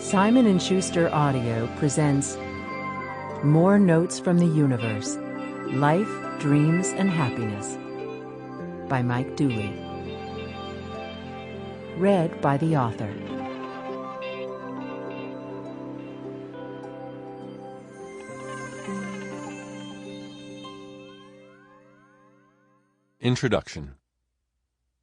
Simon & Schuster Audio presents More Notes from the Universe, Life, Dreams, and Happiness by Mike Dooley. Read by the author. Introduction.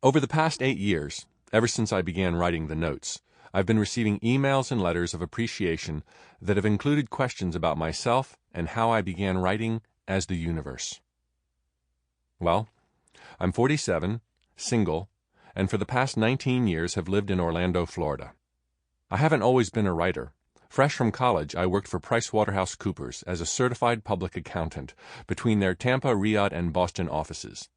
Over the past 8 years, ever since I began writing the notes, I've been receiving emails and letters of appreciation that have included questions about myself and how I began writing as the universe. Well, I'm 47, single, and for the past 19 years have lived in Orlando, Florida. I haven't always been a writer. Fresh from college, I worked for PricewaterhouseCoopers as a certified public accountant between their Tampa, Riyadh, and Boston offices.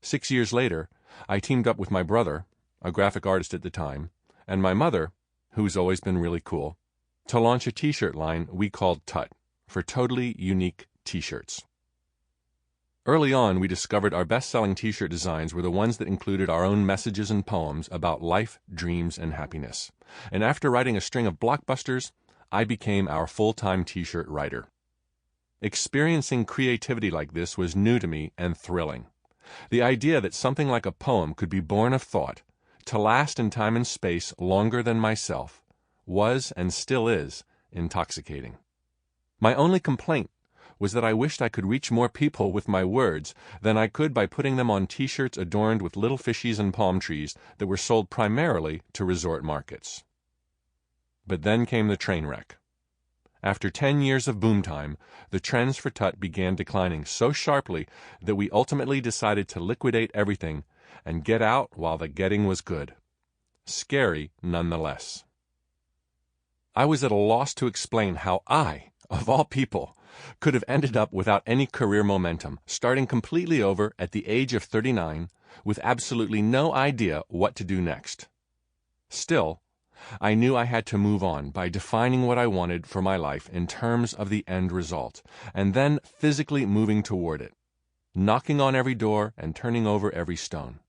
6 years later, I teamed up with my brother, a graphic artist at the time, and my mother, who's always been really cool, to launch a t-shirt line we called Tut, for totally unique t-shirts. Early on, we discovered our best-selling t-shirt designs were the ones that included our own messages and poems about life, dreams, and happiness. And after writing a string of blockbusters, I became our full-time t-shirt writer. Experiencing creativity like this was new to me and thrilling. The idea that something like a poem could be born of thought, to last in time and space longer than myself, was and still is intoxicating. My only complaint was that I wished I could reach more people with my words than I could by putting them on t-shirts adorned with little fishies and palm trees that were sold primarily to resort markets. But then came the train wreck. After 10 years of boom time, the trends for Tut began declining so sharply that we ultimately decided to liquidate everything and get out while the getting was good. Scary nonetheless. I was at a loss to explain how I, of all people, could have ended up without any career momentum, starting completely over at the age of 39, with absolutely no idea what to do next. Still, I knew I had to move on by defining what I wanted for my life in terms of the end result, and then physically moving toward it, knocking on every door and turning over every stone.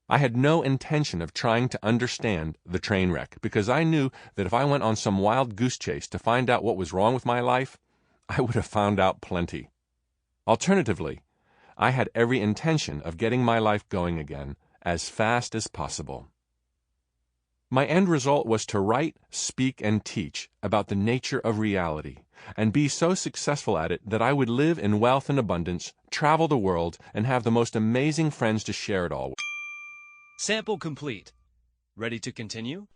I had no intention of trying to understand the train wreck, because I knew that if I went on some wild goose chase to find out what was wrong with my life, I would have found out plenty. Alternatively, I had every intention of getting my life going again as fast as possible. My end result was to write, speak, and teach about the nature of reality, and be so successful at it that I would live in wealth and abundance, travel the world, and have the most amazing friends to share it all with. Sample complete. Ready to continue?